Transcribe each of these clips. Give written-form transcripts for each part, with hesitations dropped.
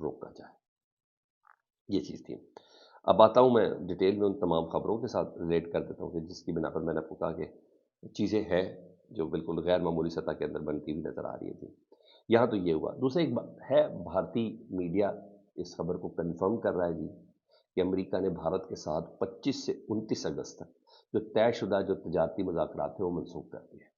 روکا جائے. یہ چیز تھی. اب آتا ہوں میں ڈیٹیل میں ان تمام خبروں کے ساتھ ریلیٹ کر دیتا ہوں کہ جس کی بنا پر میں نے آپ کو کہا کہ چیزیں ہیں جو بالکل غیر معمولی سطح کے اندر بنتی ہوئی نظر آ رہی تھی. یہاں تو یہ ہوا. دوسرا ایک بات ہے، بھارتی میڈیا اس خبر کو کنفرم کر رہا ہے جی کہ امریکہ نے بھارت کے ساتھ 25 سے 29 اگست تک جو طے شدہ جو تجارتی مذاکرات ہیں وہ منسوخ کر دیے.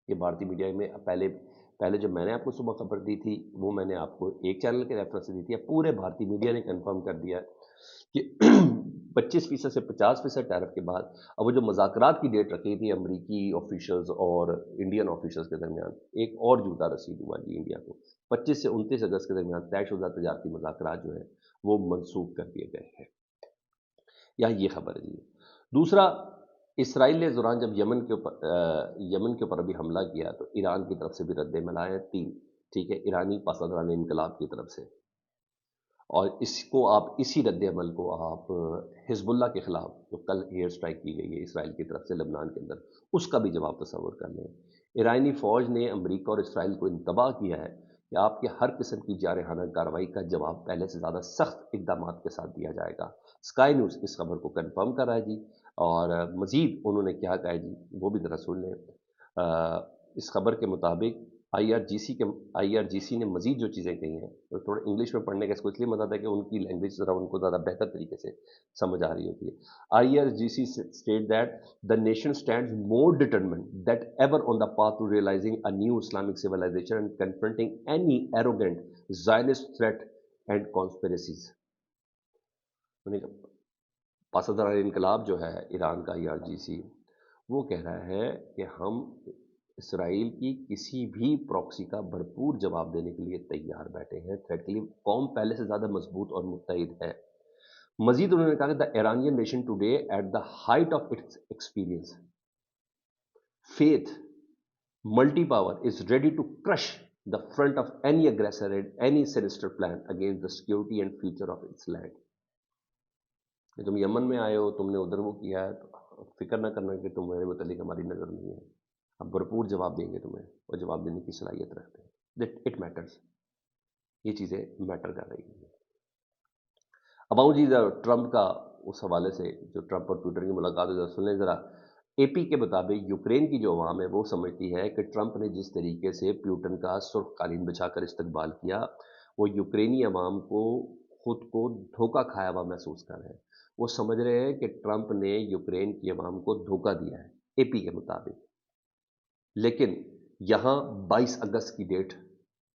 یہ بھارتی میڈیا میں پہلے جب میں نے آپ کو صبح خبر دی تھی وہ میں نے آپ کو ایک چینل کے ریفرنس سے دی تھی. اب پورے بھارتی میڈیا نے کنفرم کر دیا کہ 25% سے 50% ٹیرف کے بعد اب وہ جو مذاکرات کی ڈیٹ رکھی تھی امریکی آفیشلز اور انڈین آفیشلز کے درمیان، ایک اور جھوٹا رسید ہوا جی انڈیا کو. 25 سے 29 اگست کے درمیان طے شدہ تجارتی مذاکرات جو ہے وہ منسوخ کر دیے گئے ہیں. یہاں یہ خبر ہے جی. دوسرا، اسرائیل نے دوران جب یمن کے اوپر ابھی حملہ کیا تو ایران کی طرف سے بھی رد عمل آئے 3. ٹھیک ہے، ایرانی پاسداران انقلاب کی طرف سے، اور اس کو آپ اسی رد عمل کو آپ حزب اللہ کے خلاف جو کل ایئر سٹرائک کی گئی ہے اسرائیل کی طرف سے لبنان کے اندر، اس کا بھی جواب تصور کر لیں. ایرانی فوج نے امریکہ اور اسرائیل کو انتباہ کیا ہے کہ آپ کے ہر قسم کی جارحانہ کارروائی کا جواب پہلے سے زیادہ سخت اقدامات کے ساتھ دیا جائے گا. اسکائی نیوز اس خبر کو کنفرم کر رہا ہے جی. اور مزید انہوں نے کیا کہا ہے جی وہ بھی ذرا سن لیں. اس خبر کے مطابق آئی آر جی سی نے مزید جو چیزیں کہی ہیں تو تھوڑا انگلش میں پڑھنے کا اس کو اس لیے مزہ آتا ہے کہ ان کی لینگویج ذرا ان کو زیادہ بہتر طریقے سے سمجھ آ رہی ہوتی ہے. I R G C state that the nation stands more determined than ever on the path to realizing a new Islamic civilization and confronting any arrogant Zionist threat and conspiracies. پاسداران انقلاب جو ہے ایران کا آئی آر جی سی وہ کہہ رہا ہے کہ ہم اسرائیل کی کسی بھی پراکسی کا بھرپور جواب دینے کے لیے تیار بیٹھے ہیں. تھریٹ کے لیے قوم پہلے سے زیادہ مضبوط اور متحد ہے. مزید انہوں نے کہا کہ the Iranian nation today at the height of its experience, faith, multi-power is ready to crush the front of any aggressor and any sinister plan against the security and future of its land. کہ تم یمن میں آئے ہو، تم نے ادھر وہ کیا ہے، تو فکر نہ کرنا کہ تم میرے متعلق ہماری نظر نہیں ہے. ہم بھرپور جواب دیں گے تمہیں اور جواب دینے کی صلاحیت رکھتے ہیں. It matters. یہ چیزیں میٹر کر رہی ہیں. اب آؤں جی ٹرمپ کا اس حوالے سے جو ٹرمپ اور ٹویٹر کی ملاقات ہے سن لیں ذرا. اے پی کے مطابق یوکرین کی جو عوام ہے وہ سمجھتی ہے کہ ٹرمپ نے جس طریقے سے پیوٹن کا سرخ قالین بچھا کر استقبال کیا وہ یوکرینی عوام کو خود کو دھوکہ کھایا ہوا محسوس کر رہے ہیں. وہ سمجھ رہے ہیں کہ ٹرمپ نے یوکرین کی عوام کو دھوکہ دیا ہے اے پی کے مطابق. لیکن یہاں 22 اگست کی ڈیٹ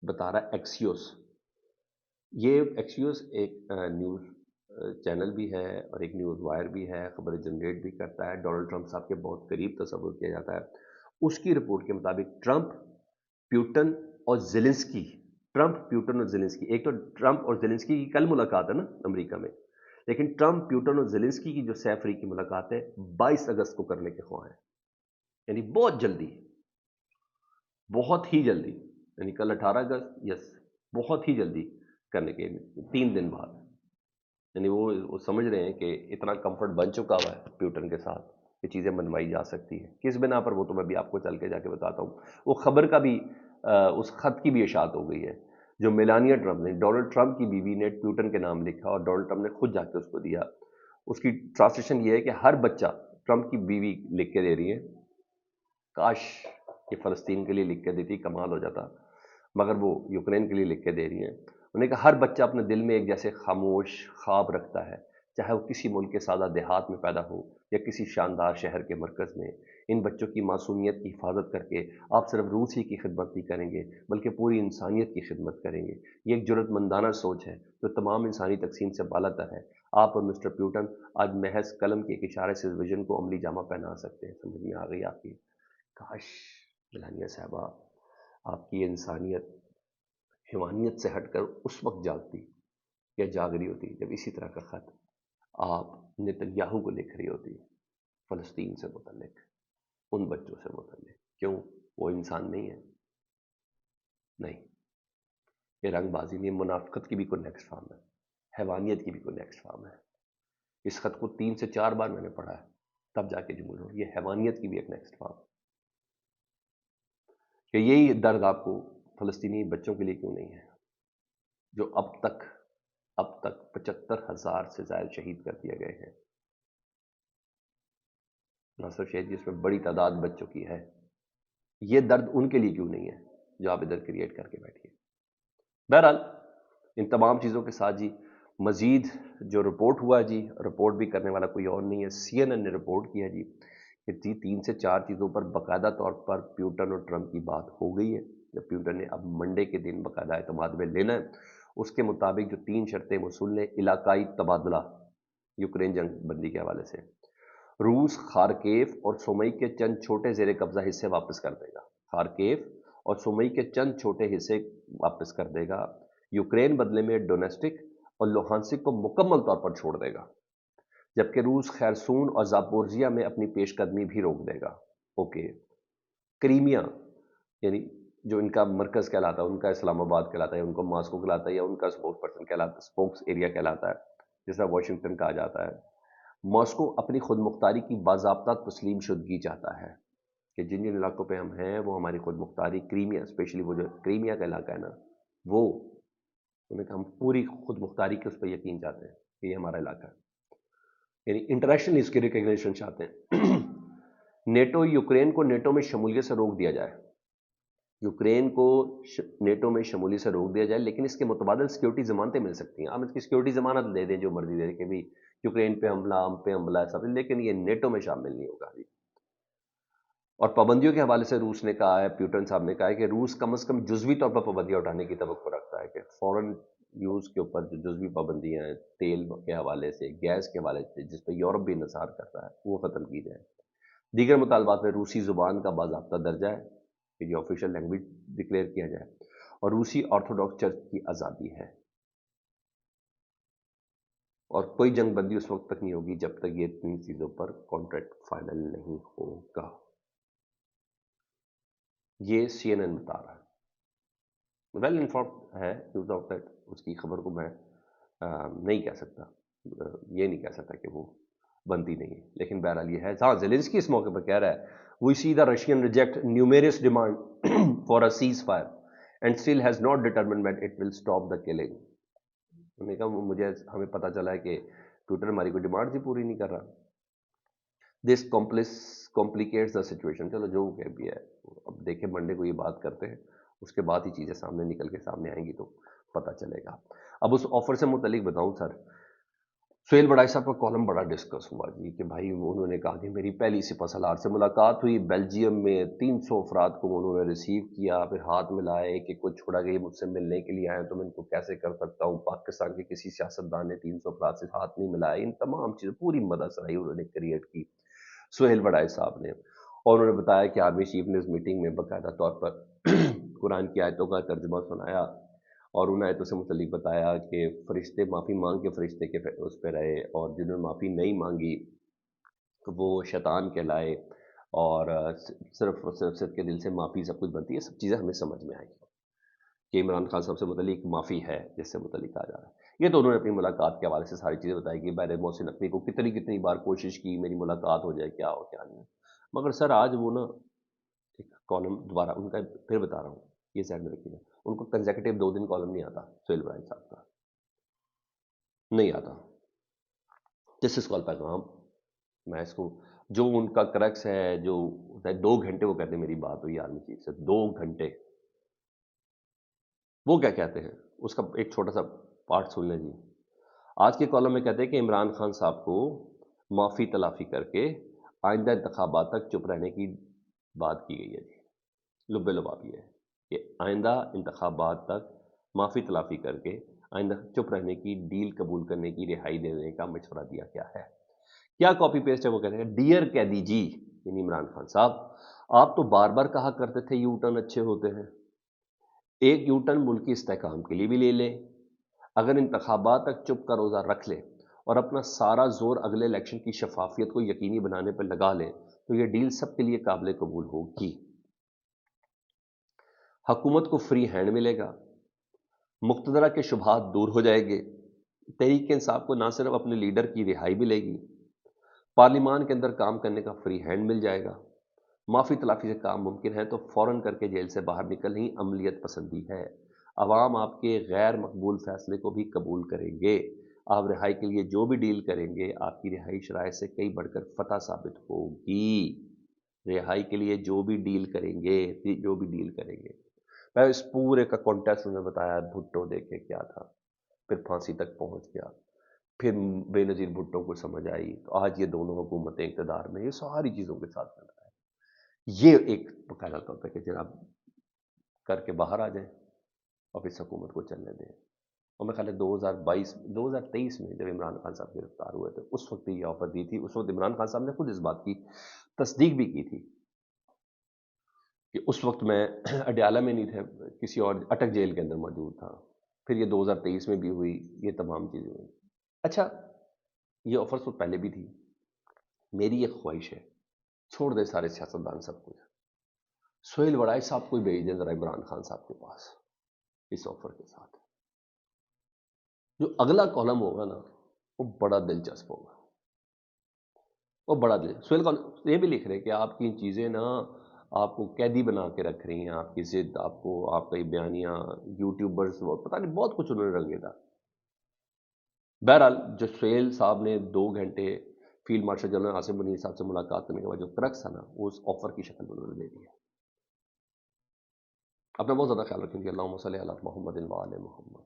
بتا رہا ہے ایکسیوس. یہ ایکسیوس ایک نیوز چینل بھی ہے اور ایک نیوز وائر بھی ہے، خبریں جنریٹ بھی کرتا ہے. ڈونلڈ ٹرمپ صاحب کے بہت قریب تصور کیا جاتا ہے. اس کی رپورٹ کے مطابق ٹرمپ، پیوٹن اور زیلنسکی، ایک تو ٹرمپ اور زیلنسکی کی کل ملاقات ہے نا امریکہ میں، لیکن ٹرمپ، پیوٹن اور زیلنسکی کی جو سیفری کی ملاقات ہے 22 اگست کو کرنے کے خواہاں ہیں. یعنی بہت جلدی، بہت ہی جلدی، یعنی کل 18 اگست، یس، بہت ہی جلدی کرنے کے 3 دن بعد. یعنی وہ سمجھ رہے ہیں کہ اتنا کمفرٹ بن چکا ہوا ہے پیوٹن کے ساتھ کہ چیزیں منوائی جا سکتی ہیں. کس بنا پر وہ تو میں بھی آپ کو چل کے جا کے بتاتا ہوں. وہ خبر کا بھی اس خط کی بھی اشاعت ہو گئی ہے جو میلانیا ٹرمپ نے، ڈونلڈ ٹرمپ کی بیوی نے پیوٹن کے نام لکھا اور ڈونلڈ ٹرمپ نے خود جا کے اس کو دیا. اس کی ٹرانسلیشن یہ ہے کہ ہر بچہ ٹرمپ کی بیوی لکھ کے دے رہی ہے. کاش یہ فلسطین کے لیے لکھ کے دیتی، کمال ہو جاتا، مگر وہ یوکرین کے لیے لکھ کے دے رہی ہیں. انہوں نے کہا ہر بچہ اپنے دل میں ایک جیسے خاموش خواب رکھتا ہے، چاہے وہ کسی ملک کے سادہ دیہات میں پیدا ہو یا کسی شاندار شہر کے مرکز میں. ان بچوں کی معصومیت کی حفاظت کر کے آپ صرف روس ہی کی خدمت نہیں کریں گے بلکہ پوری انسانیت کی خدمت کریں گے. یہ ایک جرأت مندانہ سوچ ہے جو تمام انسانی تقسیم سے بالا تر ہے. آپ اور مسٹر پیوٹن آج محض قلم کے ایک اشارے سے ویژن کو عملی جامہ پہنا سکتے ہیں. سمجھ میں آ گئی آپ کی؟ کاش میلانیا صاحبہ آپ کی انسانیت حیوانیت سے ہٹ کر اس وقت جاگتی یا جاگ رہی ہوتی جب اسی طرح کا خط آپ نتنیاہو کو لکھ رہی ہوتی فلسطین سے متعلق، ان بچوں سے متعلق. کیوں؟ وہ انسان نہیں ہے؟ نہیں، یہ رنگ بازی نہیں، منافقت کی بھی کوئی نیکسٹ فارم ہے، حیوانیت کی بھی کوئی نیکسٹ فارم ہے. اس خط کو 3 سے 4 بار میں نے پڑھا ہے تب جا کے جمہور ہو. یہ حیوانیت کی بھی ایک نیکسٹ فارم کہ یہی درد آپ کو فلسطینی بچوں کے لیے کیوں نہیں ہے جو اب تک اب تک 75,000 سے زائد شہید کر دیے گئے ہیں. ناصر شہید جس میں بڑی تعداد بچ چکی ہے. یہ درد ان کے لیے کیوں نہیں ہے جو آپ ادھر کریٹ کر کے بیٹھیے. بہرحال ان تمام چیزوں کے ساتھ جی مزید جو رپورٹ ہوا جی، رپورٹ بھی کرنے والا کوئی اور نہیں ہے، سی این این نے رپورٹ کیا جی کہ 3 سے 4 چیزوں پر باقاعدہ طور پر پیوٹن اور ٹرمپ کی بات ہو گئی ہے. جب پیوٹن نے اب منڈے کے دن باقاعدہ اعتماد میں لینا ہے، اس کے مطابق جو 3 شرطیں وصول نے، علاقائی تبادلہ یوکرین جنگ بندی کے حوالے سے، روس خارکیف اور سومئی کے چند چھوٹے زیر قبضہ حصے واپس کر دے گا. خارکیف اور سومئی کے چند چھوٹے حصے واپس کر دے گا. یوکرین بدلے میں ڈونیسٹک اور لوہانسک کو مکمل طور پر چھوڑ دے گا، جبکہ روس خیرسون اور زاپورزیا میں اپنی پیش قدمی بھی روک دے گا. اوکے. کریمیا یعنی جو ان کا مرکز کہلاتا ہے، ان کا اسلام آباد کہلاتا ہے، ان کو ماسکو کہلاتا ہے، یا ان کا اسپوکس پرسن کہلاتا ہے، اسپوکس ایریا کہلاتا ہے، جس طرح واشنگٹن کہا جاتا ہے. ماسکو اپنی خود مختاری کی باضابطہ تسلیم شدگی چاہتا ہے کہ جن جن علاقوں پہ ہم ہیں وہ ہماری خود مختاری، کریمیا اسپیشلی وہ جو کریمیا کا علاقہ ہے نا، وہ انہیں کہ ہم پوری خود مختاری کے اس پہ یقین چاہتے ہیں کہ یہ ہمارا علاقہ ہے، یعنی انٹرنیشنل اس کی ریکگنیشن چاہتے ہیں. نیٹو یوکرین کو نیٹو میں شمولیت سے روک دیا جائے، یوکرین کو نیٹو میں شمولیت سے روک دیا جائے، لیکن اس کے متبادل سیکیورٹی ضمانتیں مل سکتی ہیں. آپ اس کی سیکیورٹی ضمانت دے دیں جو مرضی دے دیں کہ بھی یوکرین پہ حملہ، ہم پہ حملہ ہے سب، لیکن یہ نیٹو میں شامل نہیں ہوگا جی. اور پابندیوں کے حوالے سے روس نے کہا ہے، پیوٹن صاحب نے کہا ہے کہ روس کم از کم جزوی طور پر پابندیاں اٹھانے کی توقع رکھتا ہے، کہ فورن یوز کے اوپر جو جزوی پابندیاں ہیں تیل کے حوالے سے، گیس کے حوالے سے، جس پہ یورپ بھی انحصار کرتا ہے، وہ ختم کی جائے. دیگر مطالبات میں روسی زبان کا باضابطہ درجہ ہے کہ جو آفیشیل لینگویج ڈکلیئر کیا جائے، اور روسی آرتھوڈاکس چرچ کی آزادی ہے. اور کوئی جنگ بندی اس وقت تک نہیں ہوگی جب تک یہ 3 چیزوں پر کانٹریکٹ فائنل نہیں ہوگا. یہ سی این این بتا رہا ہے، ویل انفارمڈ ہے نیوز آؤٹ لیٹ. اس کی خبر کو میں نہیں کہہ سکتا، یہ نہیں کہہ سکتا کہ وہ بنتی نہیں ہے، لیکن بہرحال یہ ہے. ہاں زیلنسکی اس موقع پر کہہ رہا ہے we see the Russian reject numerous demand for a ceasefire and still has not determined when it will stop the killing. انہوں نے کہا ہمیں پتہ چلا ہے کہ ٹویٹر ہماری کوئی ڈیمانڈ ہی پوری نہیں کر رہا. دس کمپلیکیٹس دا سچویشن. چلو جو کہ بھی ہے، اب دیکھیں منڈے کو یہ بات کرتے ہیں، اس کے بعد ہی چیزیں سامنے نکل کے سامنے آئیں گی تو پتہ چلے گا. اب اس آفر سے متعلق بتاؤں سر، سہیل بڑائی صاحب کا کالم بڑا ڈسکس ہوا جی کہ بھائی انہوں نے کہا کہ میری پہلی سپہ سالار سے ملاقات ہوئی، بیلجیم میں 300 افراد کو انہوں نے ریسیو کیا، پھر ہاتھ ملائے کہ کچھ چھوڑا کہ یہ مجھ سے ملنے کے لیے آئے تو میں ان کو کیسے کر سکتا ہوں. پاکستان کے کسی سیاستدان نے 300 افراد سے ہاتھ نہیں ملائے. ان تمام چیزیں پوری مدد سرائی انہوں نے کریٹ کی سہیل بڑائی صاحب نے، اور انہوں نے بتایا کہ آرمی چیف نے اس میٹنگ میں باقاعدہ طور پر قرآن کی آیتوں کا ترجمہ سنایا، اور ان آیتوں سے متعلق بتایا کہ فرشتے معافی مانگ کے فرشتے کے اس پہ رہے، اور جنہوں نے معافی نہیں مانگی وہ شیطان کہلائے، اور صرف کے دل سے معافی سب کچھ بنتی ہے. سب چیزیں ہمیں سمجھ میں آئی کہ عمران خان صاحب سے متعلق معافی ہے جس سے متعلق آ جا رہا ہے. یہ تو انہوں نے اپنی ملاقات کے حوالے سے ساری چیزیں بتائی کہ بیر محسن نقوی کو کتنی بار کوشش کی میری ملاقات ہو جائے، کیا ہو کیا نہیں. مگر سر آج وہ نا ایک کالم دوبارہ ان کا پھر بتا رہا ہوں، یہ سائڈ میں رکھیے گا، ان کو کنزیکٹیو 2 دن کالم نہیں آتا سہیل بڑائی صاحب کا، نہیں آتا. دس از کال پیغام. میں اس کو جو ان کا کریکس ہے، جو 2 گھنٹے وہ کہتے ہیں میری بات ہوئی آرمی چیف سے 2 گھنٹے، وہ کیا کہتے ہیں اس کا ایک چھوٹا سا پارٹ سن لیں جی. آج کے کالم میں کہتے ہیں کہ عمران خان صاحب کو معافی تلافی کر کے آئندہ انتخابات تک چپ رہنے کی بات کی گئی ہے جی. لب لباب یہ ہے کہ آئندہ انتخابات تک معافی تلافی کر کے آئندہ چپ رہنے کی ڈیل قبول کرنے کی، رہائی دینے کا مشورہ دیا گیا ہے. کیا کاپی پیسٹ ہے؟ وہ کہتے ہیں ڈیئر قیدی جی، یعنی عمران خان صاحب، آپ تو بار بار کہا کرتے تھے یو ٹرن اچھے ہوتے ہیں، ایک یو ٹرن ملک کی استحکام کے لیے بھی لے لیں. اگر انتخابات تک چپ کا روزہ رکھ لیں اور اپنا سارا زور اگلے الیکشن کی شفافیت کو یقینی بنانے پر لگا لیں تو یہ ڈیل سب کے لیے قابل قبول ہوگی. حکومت کو فری ہینڈ ملے گا، مقتدرہ کے شبہات دور ہو جائیں گے، تحریک انصاف کو نہ صرف اپنے لیڈر کی رہائی ملے گی، پارلیمان کے اندر کام کرنے کا فری ہینڈ مل جائے گا. معافی تلافی سے کام ممکن ہے تو فوراً کر کے جیل سے باہر نکلنے ہی عملیت پسندی ہے. عوام آپ کے غیر مقبول فیصلے کو بھی قبول کریں گے. آپ رہائی کے لیے جو بھی ڈیل کریں گے آپ کی رہائی شرائط سے کئی بڑھ کر فتح ثابت ہوگی. رہائی کے لیے جو بھی ڈیل کریں گے، جو بھی ڈیل کریں گے. میں اس پورے کا کانٹیکسٹ میں بتایا، بھٹو دیکھے کیا تھا، پھر پھانسی تک پہنچ گیا، پھر بے نظیر بھٹو کو سمجھ آئی تو آج یہ دونوں حکومتیں اقتدار میں، یہ ساری چیزوں کے ساتھ چل رہا ہے. یہ ایک باقاعدہ طور پہ کہ جناب کر کے باہر آ جائیں اور اس حکومت کو چلنے دیں. اور میں خیال ہے 2023 میں جب عمران خان صاحب گرفتار ہوئے تھے اس وقت یہ آفر دی تھی. اس وقت عمران خان صاحب نے خود اس بات کی تصدیق بھی کی تھی کہ اس وقت میں اڈیالہ میں نہیں تھے، کسی اور اٹک جیل کے اندر موجود تھا. پھر یہ 2023 میں بھی ہوئی، یہ تمام چیزیں ہوئی. اچھا یہ آفرز تو پہلے بھی تھی. میری ایک خواہش ہے چھوڑ دے سارے سیاستدان سب کچھ، سہیل وڑائی صاحب کو بھیج دیں ذرا عمران خان صاحب کے پاس اس آفر کے ساتھ. جو اگلا کالم ہوگا نا وہ بڑا دلچسپ ہوگا، وہ بڑا دلچسپ. سہیل یہ بھی لکھ رہے کہ آپ کی چیزیں نا آپ کو قیدی بنا کے رکھ رہی ہیں، آپ کی ضد، آپ کو آپ کا یہ بیانیاں، یوٹیوبرز، پتہ نہیں بہت کچھ انہوں نے رنگے تھا. بہرحال جو سہیل صاحب نے 2 گھنٹے field marshal general Asim Munir صاحب سے ملاقات کرنے کے بعد جو کرکس تھا نا وہ اس آفر کی شکل میں انہوں نے دے دیا. اپنا بہت زیادہ خیال رکھیں گے. اللہم صلی علی محمد و آل محمد.